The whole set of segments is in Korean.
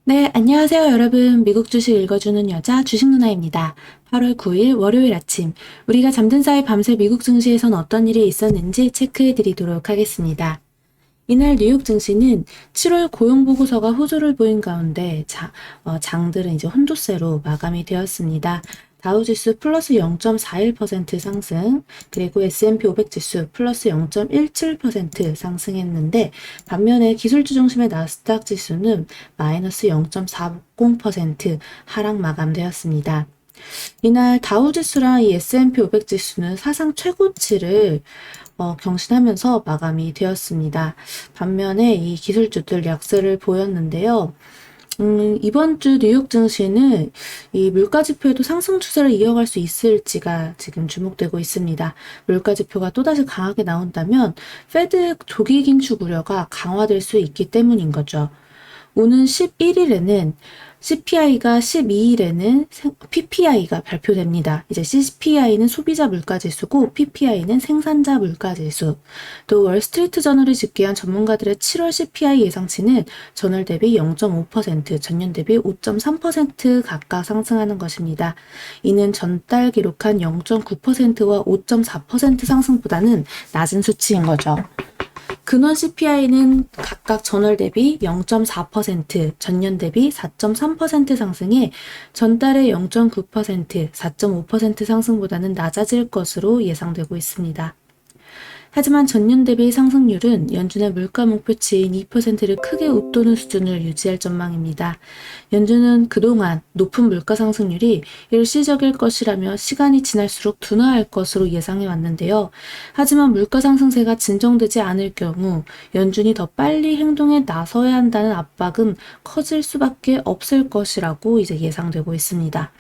네, 안녕하세요, 여러분. 미국 주식 읽어주는 여자 주식 누나입니다. 8월 9일 월요일 아침, 우리가 잠든 사이 밤새 미국 증시에선 어떤 일이 있었는지 체크해 드리도록 하겠습니다. 이날 뉴욕 증시는 7월 고용 보고서가 호조를 보인 가운데 장들은 이제 혼조세로 마감이 되었습니다. 다우지수 플러스 0.41% 상승, 그리고 S&P 500 지수 플러스 0.17% 상승했는데, 반면에 기술주 중심의 나스닥 지수는 마이너스 0.40% 하락 마감되었습니다. 이날 다우지수랑 이 S&P 500 지수는 사상 최고치를 경신하면서 마감이 되었습니다. 반면에 이 기술주들 약세를 보였는데요. 이번 주 뉴욕 증시는 이 물가 지표에도 상승 추세를 이어갈 수 있을지가 지금 주목되고 있습니다. 물가 지표가 또다시 강하게 나온다면 페드 조기 긴축 우려가 강화될 수 있기 때문인 거죠. 오는 11일에는 CPI가 12일에는 PPI가 발표됩니다. 이제 CPI는 소비자 물가지수고 PPI는 생산자 물가지수. 또 월스트리트 저널이 집계한 전문가들의 7월 CPI 예상치는 전월 대비 0.5%, 전년 대비 5.3% 각각 상승하는 것입니다. 이는 전달 기록한 0.9%와 5.4% 상승보다는 낮은 수치인 거죠. 근원 CPI는 각각 전월 대비 0.4%, 전년 대비 4.3% 상승해 전달의 0.9%, 4.5% 상승보다는 낮아질 것으로 예상되고 있습니다. 하지만 전년 대비 상승률은 연준의 물가 목표치인 2%를 크게 웃도는 수준을 유지할 전망입니다. 연준은 그동안 높은 물가 상승률이 일시적일 것이라며 시간이 지날수록 둔화할 것으로 예상해 왔는데요. 하지만 물가 상승세가 진정되지 않을 경우 연준이 더 빨리 행동에 나서야 한다는 압박은 커질 수밖에 없을 것이라고 이제 예상되고 있습니다.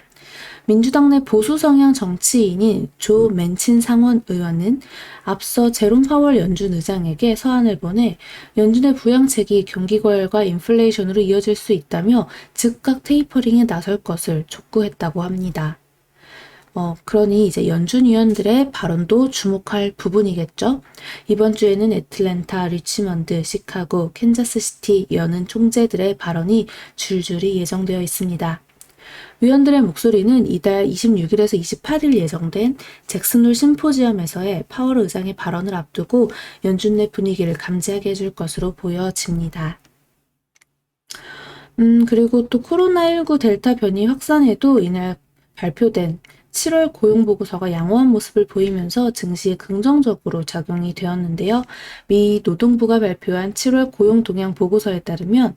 민주당 내 보수 성향 정치인인 조 맨친 상원 의원은 앞서 제롬 파월 연준 의장에게 서한을 보내 연준의 부양책이 경기 과열과 인플레이션으로 이어질 수 있다며 즉각 테이퍼링에 나설 것을 촉구했다고 합니다. 그러니 이제 연준 위원들의 발언도 주목할 부분이겠죠. 이번 주에는 애틀랜타, 리치먼드, 시카고, 캔자스시티 여는 총재들의 발언이 줄줄이 예정되어 있습니다. 위원들의 목소리는 이달 26일에서 28일 예정된 잭슨홀 심포지엄에서의 파월 의장의 발언을 앞두고 연준 내 분위기를 감지하게 해줄 것으로 보여집니다. 그리고 또 코로나19 델타 변이 확산에도 이날 발표된 7월 고용보고서가 양호한 모습을 보이면서 증시에 긍정적으로 작용이 되었는데요. 미 노동부가 발표한 7월 고용 동향 보고서에 따르면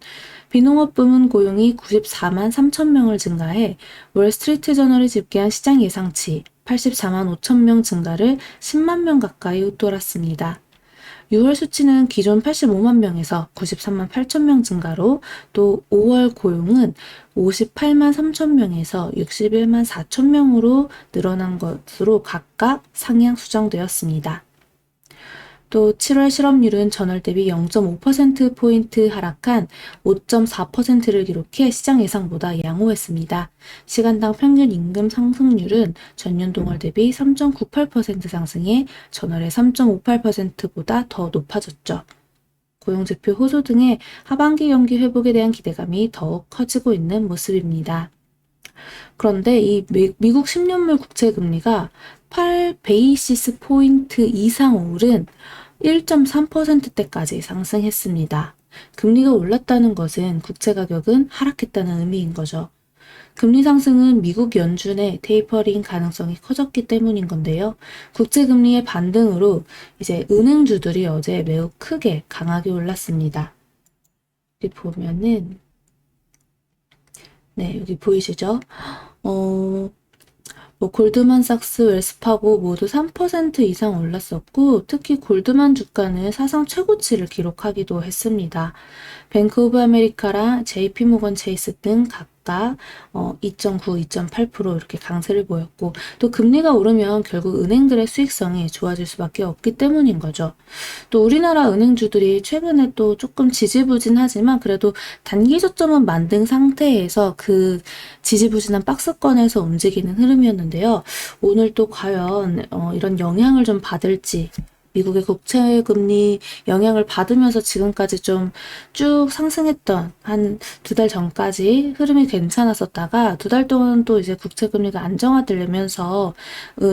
비농업 부문 고용이 94만 3천 명을 증가해 월스트리트 저널이 집계한 시장 예상치 84만 5천 명 증가를 10만 명 가까이 웃돌았습니다. 6월 수치는 기존 85만 명에서 93만 8천 명 증가로 또 5월 고용은 58만 3천 명에서 61만 4천 명으로 늘어난 것으로 각각 상향 수정되었습니다. 또 7월 실업률은 전월 대비 0.5%포인트 하락한 5.4%를 기록해 시장 예상보다 양호했습니다. 시간당 평균 임금 상승률은 전년 동월 대비 3.98% 상승해 전월의 3.58%보다 더 높아졌죠. 고용지표 호조 등의 하반기 경기 회복에 대한 기대감이 더욱 커지고 있는 모습입니다. 그런데 이 미국 10년물 국채금리가 8베이시스 포인트 이상 오른 1.3%대까지 상승했습니다. 금리가 올랐다는 것은 국채 가격은 하락했다는 의미인 거죠. 금리 상승은 미국 연준의 테이퍼링 가능성이 커졌기 때문인 건데요. 국채 금리의 반등으로 이제 은행주들이 어제 매우 크게 강하게 올랐습니다. 여기 보면은 네, 여기 보이시죠? 골드만삭스, 웰스파고 모두 3% 이상 올랐었고 특히 골드만 주가는 사상 최고치를 기록하기도 했습니다. 뱅크 오브 아메리카랑 JP모건 체이스 등 각각 2.9, 2.8% 이렇게 강세를 보였고 또 금리가 오르면 결국 은행들의 수익성이 좋아질 수밖에 없기 때문인 거죠. 또 우리나라 은행주들이 최근에 또 조금 지지부진하지만 그래도 단기 저점은 만든 상태에서 그 지지부진한 박스권에서 움직이는 흐름이었는데요. 오늘 또 과연 이런 영향을 좀 받을지 미국의 국채 금리 영향을 받으면서 지금까지 좀 쭉 상승했던 한 두 달 전까지 흐름이 괜찮았었다가 두 달 동안 또 이제 국채 금리가 안정화되면서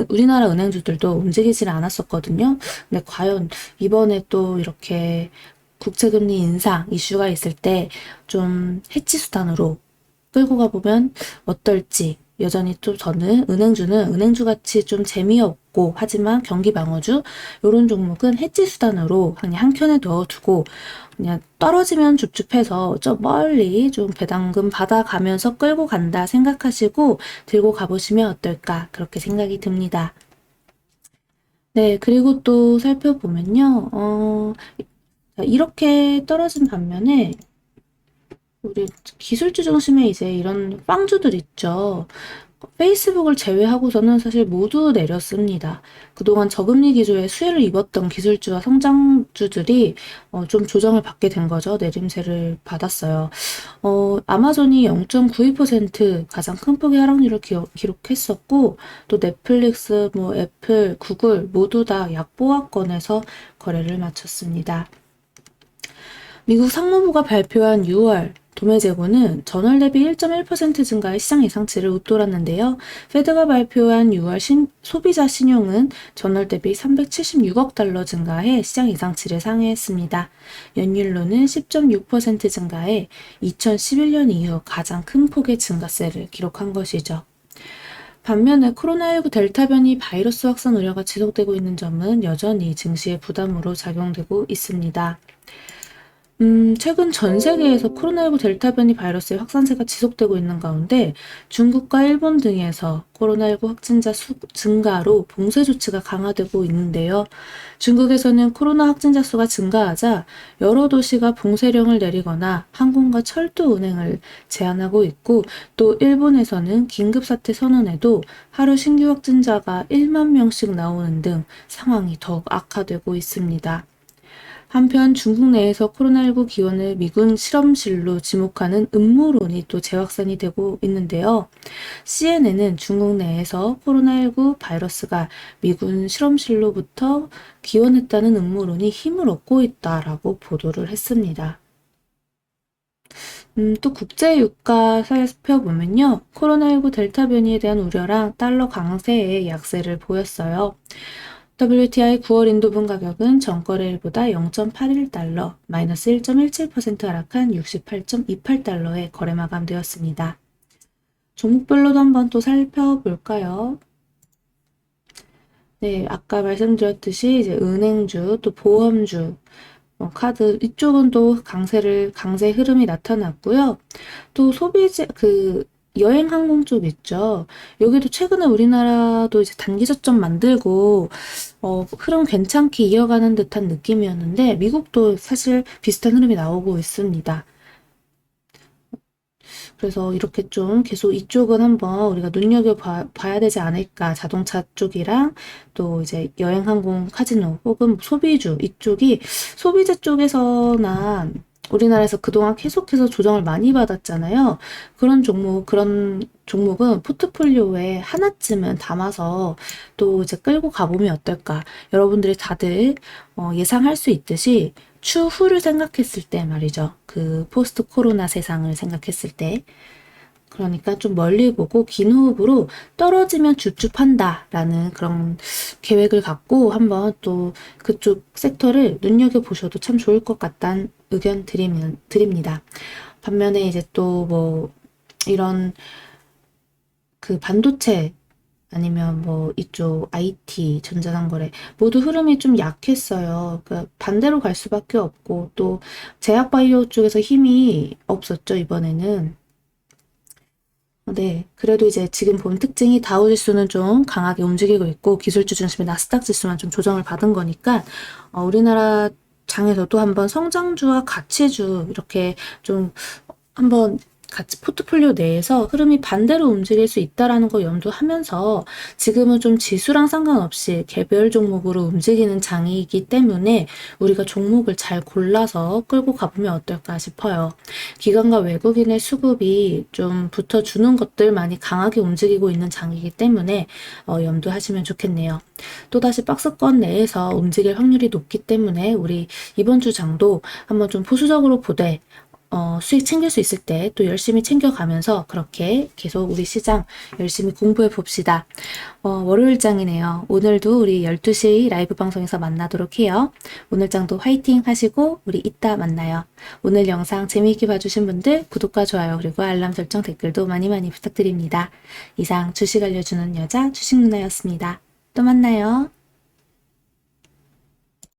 우리나라 은행주들도 움직이질 않았었거든요. 근데 과연 이번에 또 이렇게 국채 금리 인상 이슈가 있을 때 좀 해치 수단으로 끌고 가보면 어떨지. 여전히 또 저는 은행주 같이 좀 재미없고 하지만 경기 방어주 요런 종목은 해지 수단으로 그냥 한 켠에 넣어두고 그냥 떨어지면 줍줍해서 저 멀리 좀 배당금 받아가면서 끌고 간다 생각하시고 들고 가보시면 어떨까 그렇게 생각이 듭니다. 네, 그리고 또 살펴보면요. 이렇게 떨어진 반면에 우리 기술주 중심의 이제 이런 빵주들 있죠. 페이스북을 제외하고서는 사실 모두 내렸습니다. 그동안 저금리 기조에 수혜를 입었던 기술주와 성장주들이 좀 조정을 받게 된 거죠. 내림세를 받았어요. 아마존이 0.92% 가장 큰 폭의 하락률을 기록했었고 또 넷플릭스, 뭐 애플, 구글 모두 다 약보합권에서 거래를 마쳤습니다. 미국 상무부가 발표한 6월 도매 재고는 전월 대비 1.1% 증가의 시장 예상치를 웃돌았는데요. 페드가 발표한 6월 소비자 신용은 전월 대비 376억 달러 증가해 시장 예상치를 상회했습니다. 연율로는 10.6% 증가해 2011년 이후 가장 큰 폭의 증가세를 기록한 것이죠. 반면에 코로나19 델타 변이 바이러스 확산 우려가 지속되고 있는 점은 여전히 증시의 부담으로 작용되고 있습니다. 최근 전 세계에서 코로나19 델타 변이 바이러스의 확산세가 지속되고 있는 가운데 중국과 일본 등에서 코로나19 확진자 수 증가로 봉쇄 조치가 강화되고 있는데요. 중국에서는 코로나 확진자 수가 증가하자 여러 도시가 봉쇄령을 내리거나 항공과 철도 운행을 제한하고 있고 또 일본에서는 긴급사태 선언에도 하루 신규 확진자가 1만 명씩 나오는 등 상황이 더욱 악화되고 있습니다. 한편 중국 내에서 코로나19 기원을 미군 실험실로 지목하는 음모론이 또 재확산이 되고 있는데요. CNN은 중국 내에서 코로나19 바이러스가 미군 실험실로부터 기원했다는 음모론이 힘을 얻고 있다라고 보도를 했습니다. 또 국제 유가 살펴보면요. 코로나19 델타 변이에 대한 우려랑 달러 강세의 약세를 보였어요. WTI 9월 인도분 가격은 전거래일보다 0.81달러, 마이너스 1.17% 하락한 68.28달러에 거래 마감되었습니다. 종목별로도 한번 또 살펴볼까요? 네, 아까 말씀드렸듯이 이제 은행주, 또 보험주, 카드 이쪽은 또 강세 흐름이 나타났고요. 또 소비재 여행 항공 쪽 있죠. 여기도 최근에 우리나라도 이제 단기 저점 만들고 흐름 괜찮게 이어가는 듯한 느낌이었는데 미국도 사실 비슷한 흐름이 나오고 있습니다. 그래서 이렇게 좀 계속 이쪽은 한번 우리가 눈여겨봐야 되지 않을까. 자동차 쪽이랑 또 이제 여행항공 카지노 혹은 소비주 이쪽이 소비재 쪽에서나 우리나라에서 그동안 계속해서 조정을 많이 받았잖아요. 그런 종목은 포트폴리오에 하나쯤은 담아서 또 이제 끌고 가보면 어떨까. 여러분들이 다들 예상할 수 있듯이 추후를 생각했을 때 말이죠. 그 포스트 코로나 세상을 생각했을 때. 그러니까 좀 멀리 보고 긴 호흡으로 떨어지면 줍줍한다 라는 그런 계획을 갖고 한번 또 그쪽 섹터를 눈여겨보셔도 참 좋을 것 같다는 의견 드립니다. 반면에 이제 또 뭐 이런 그 반도체 아니면 뭐 이쪽 IT, 전자상거래 모두 흐름이 좀 약했어요. 그러니까 반대로 갈 수밖에 없고 또 제약바이오 쪽에서 힘이 없었죠, 이번에는. 네, 그래도 이제 지금 본 특징이 다우지수는 좀 강하게 움직이고 있고 기술주 중심의 나스닥 지수만 좀 조정을 받은 거니까 우리나라 장에서도 한번 성장주와 가치주 이렇게 좀 한번 같이 포트폴리오 내에서 흐름이 반대로 움직일 수 있다라는 거 염두하면서 지금은 좀 지수랑 상관없이 개별 종목으로 움직이는 장이기 때문에 우리가 종목을 잘 골라서 끌고 가보면 어떨까 싶어요. 기관과 외국인의 수급이 좀 붙어주는 것들 많이 강하게 움직이고 있는 장이기 때문에 염두하시면 좋겠네요. 또다시 박스권 내에서 움직일 확률이 높기 때문에 우리 이번 주 장도 한번 좀 보수적으로 보되 수익 챙길 수 있을 때 또 열심히 챙겨가면서 그렇게 계속 우리 시장 열심히 공부해 봅시다. 월요일 장이네요. 오늘도 우리 12시 라이브 방송에서 만나도록 해요. 오늘 장도 화이팅 하시고 우리 이따 만나요. 오늘 영상 재미있게 봐주신 분들 구독과 좋아요 그리고 알람 설정 댓글도 많이 많이 부탁드립니다. 이상 주식 알려주는 여자 주식 누나였습니다. 또 만나요.